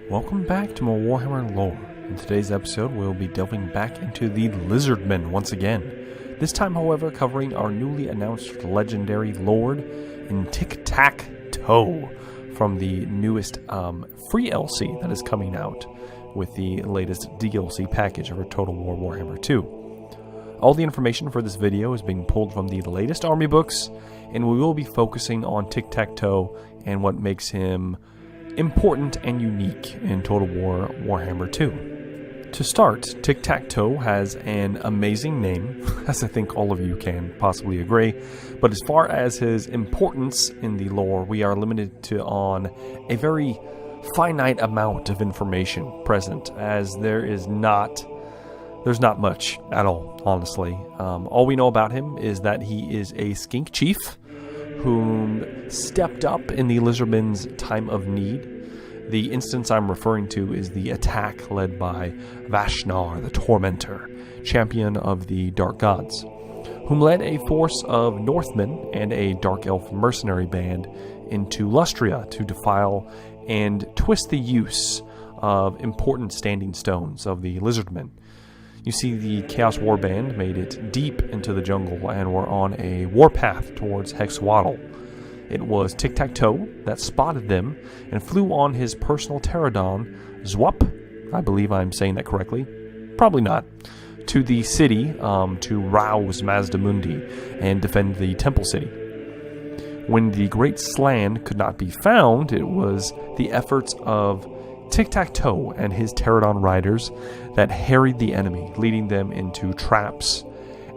Welcome back to more Warhammer lore. In today's episode, we'll be delving back into the Lizardmen once again. This time, however, covering our newly announced legendary lord in Tictaq'to from the newest free LC that is coming out with the latest DLC package of our Total War Warhammer 2. All the information for this video is being pulled from the latest army books, and we will be focusing on Tictaq'to and what makes him important and unique in Total War Warhammer 2. To start, Tictaq'to has an amazing name, as I think all of you can possibly agree, but as far as his importance in the lore, we are limited to on a very finite amount of information present, as there's not much at all, honestly. All we know about him is that he is a skink chief whom stepped up in the Lizardmen's time of need. The instance I'm referring to is the attack led by Vashnar, the Tormentor, champion of the Dark Gods, whom led a force of Northmen and a Dark Elf mercenary band into Lustria to defile and twist the use of important standing stones of the Lizardmen. You see, the Chaos Warband made it deep into the jungle and were on a warpath towards Hexawatl. It was Tictaq'to that spotted them and flew on his personal pterodon, Zwap, I believe I'm saying that correctly, probably not, to the city to rouse Mazdamundi and defend the Temple City. When the Great Slan could not be found, it was the efforts of Tictaq'to and his pterodon riders that harried the enemy, leading them into traps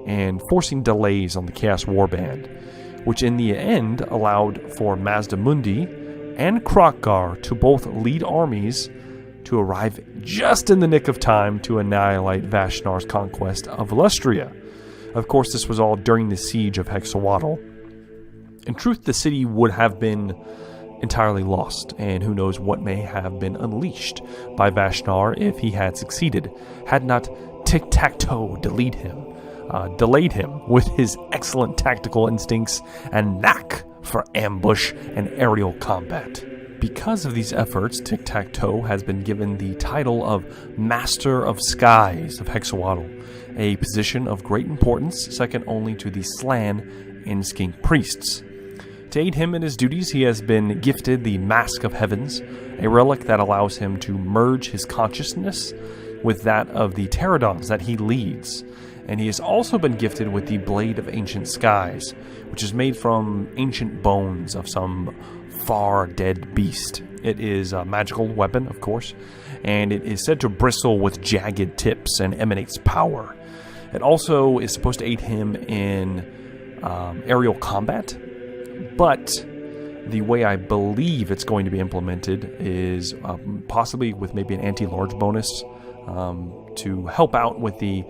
and forcing delays on the Chaos Warband, which in the end allowed for Mazdamundi and Kroq-Gar to both lead armies to arrive just in the nick of time to annihilate Vashnar's conquest of Lustria. Of course, this was all during the siege of Hexawatl. In truth, the city would have been entirely lost, and who knows what may have been unleashed by Vashnar if he had succeeded, had not Tictaq'to delayed him with his excellent tactical instincts and knack for ambush and aerial combat. Because of these efforts, Tictaq'to has been given the title of Master of Skies of Hexawatl, a position of great importance, second only to the Slan and Skink priests. To aid him in his duties, he has been gifted the Mask of Heavens, a relic that allows him to merge his consciousness with that of the pterodons that he leads. And he has also been gifted with the Blade of Ancient Skies, which is made from ancient bones of some far dead beast. It is a magical weapon, of course, and it is said to bristle with jagged tips and emanates power. It also is supposed to aid him in aerial combat, but the way I believe it's going to be implemented is possibly with maybe an anti-large bonus to help out with the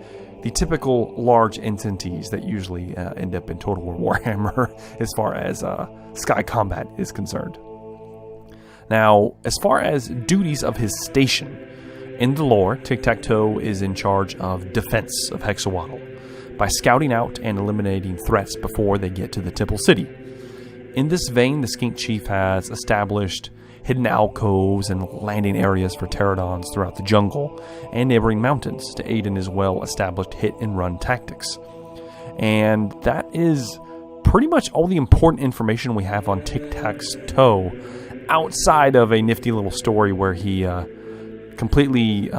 typical large entities that usually end up in Total War Warhammer as far as sky combat is concerned. Now, as far as duties of his station, in the lore, Tictaq'to is in charge of defense of Hexawatl by scouting out and eliminating threats before they get to the Temple City. In this vein, the Skink Chief has established hidden alcoves and landing areas for pterodons throughout the jungle and neighboring mountains to aid in his well-established hit-and-run tactics. And that is pretty much all the important information we have on Tictaq'to, outside of a nifty little story where he completely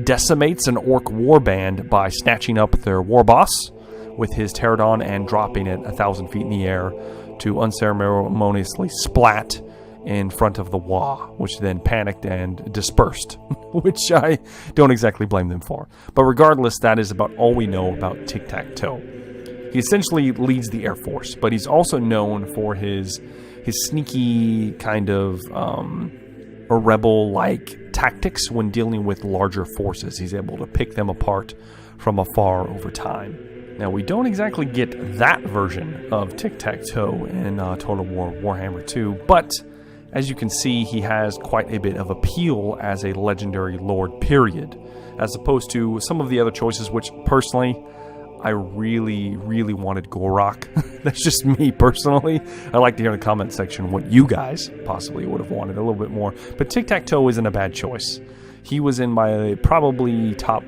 decimates an orc warband by snatching up their war boss with his pterodon and dropping it 1,000 feet in the air to unceremoniously splat in front of the Wa, which then panicked and dispersed, which I don't exactly blame them for. But regardless, that is about all we know about Tictaq'to. He essentially leads the Air Force, but he's also known for his sneaky kind of rebel-like tactics when dealing with larger forces. He's able to pick them apart from afar over time. Now, we don't exactly get that version of Tictaq'to in Total War Warhammer 2, but as you can see, he has quite a bit of appeal as a legendary lord, period, as opposed to some of the other choices, which personally, I really, really wanted Gorok That's just me personally. I'd like to hear in the comment section what you guys possibly would have wanted a little bit more. But Tictaq'to isn't a bad choice. He was in my probably top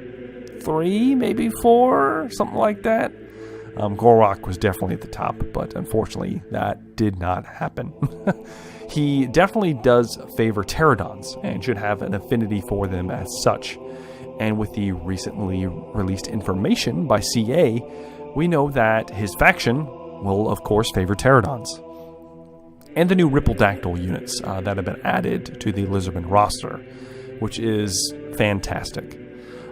3, maybe 4, something like that. Gorok was definitely at the top, but unfortunately that did not happen. He definitely does favor pterodons and should have an affinity for them as such. And with the recently released information by CA, we know that his faction will, of course, favor pterodons. And the new Ripple-Dactyl units that have been added to the Lizardman roster, which is fantastic.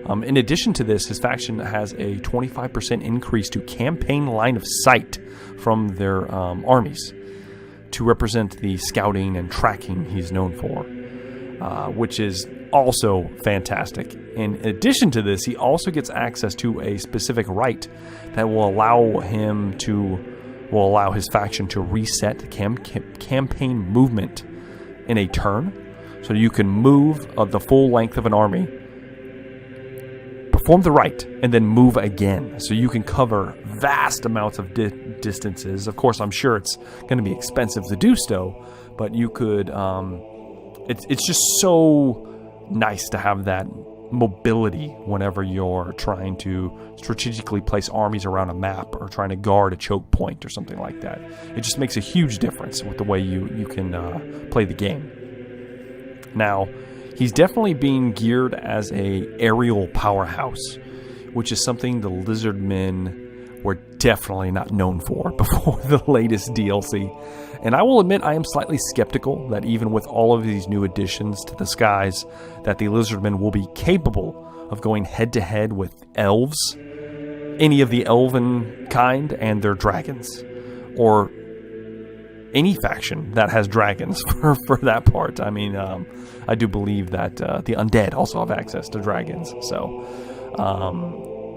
In addition to this, his faction has a 25% increase to campaign line of sight from their armies to represent the scouting and tracking he's known for, which is also fantastic. In addition to this, he also gets access to a specific right that will allow his faction to reset campaign movement in a turn, so you can move the full length of an army, perform the rite, and then move again. So you can cover vast amounts of distances. Of course, I'm sure it's going to be expensive to do so, but you could... It's just so nice to have that mobility whenever you're trying to strategically place armies around a map or trying to guard a choke point or something like that. It just makes a huge difference with the way you can play the game. Now, he's definitely being geared as a aerial powerhouse, which is something the Lizardmen were definitely not known for before the latest DLC. And I will admit I am slightly skeptical that even with all of these new additions to the skies, that the Lizardmen will be capable of going head-to-head with elves, any of the elven kind, and their dragons, or any faction that has dragons for that part. I mean, I do believe that the undead also have access to dragons. So,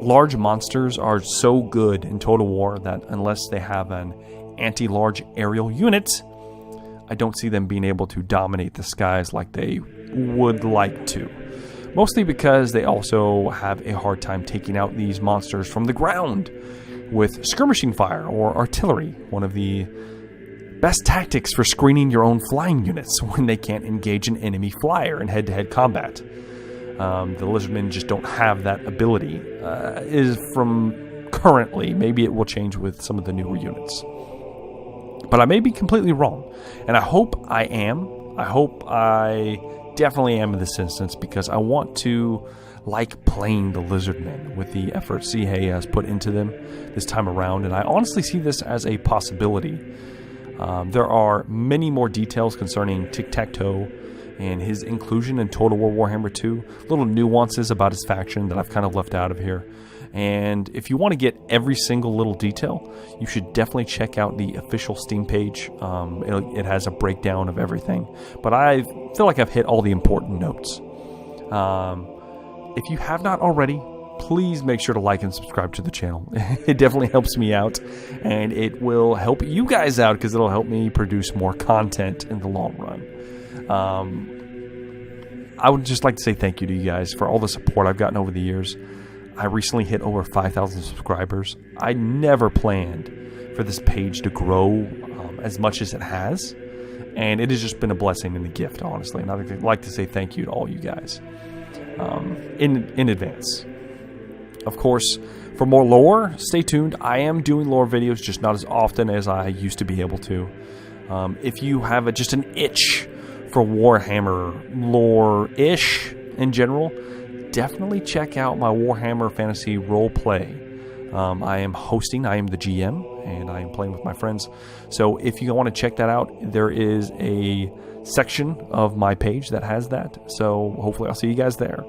large monsters are so good in Total War that unless they have an anti-large aerial unit, I don't see them being able to dominate the skies like they would like to. Mostly because they also have a hard time taking out these monsters from the ground with skirmishing fire or artillery, one of the best tactics for screening your own flying units when they can't engage an enemy flyer in head-to-head combat. The Lizardmen just don't have that ability. Is from currently, maybe it will change with some of the newer units. But I may be completely wrong. And I hope I am. I hope I definitely am in this instance, because I want to like playing the Lizardmen with the effort CA has put into them this time around. And I honestly see this as a possibility. There are many more details concerning Tictaq'to and his inclusion in Total War Warhammer 2. Little nuances about his faction that I've kind of left out of here. And if you want to get every single little detail, you should definitely check out the official Steam page. It has a breakdown of everything. But I feel like I've hit all the important notes. If you have not already, please make sure to like and subscribe to the channel. It definitely helps me out, and it will help you guys out because it'll help me produce more content in the long run. I would just like to say thank you to you guys for all the support I've gotten over the years. I recently hit over 5,000 subscribers. I never planned for this page to grow as much as it has, and it has just been a blessing and a gift, honestly. And I'd like to say thank you to all you guys in advance. Of course, for more lore, stay tuned. I am doing lore videos, just not as often as I used to be able to. If you have just an itch for Warhammer lore-ish in general, definitely check out my Warhammer Fantasy Roleplay. I am hosting, I am the GM, and I am playing with my friends. So if you want to check that out, there is a section of my page that has that. So hopefully I'll see you guys there.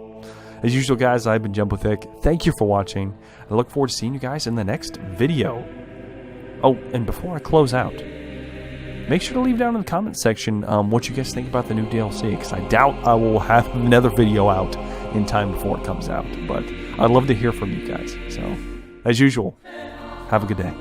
As usual, guys, I've been Jumbo Thick. Thank you for watching. I look forward to seeing you guys in the next video. Oh, and before I close out, make sure to leave down in the comments section what you guys think about the new DLC, because I doubt I will have another video out in time before it comes out. But I'd love to hear from you guys. So, as usual, have a good day.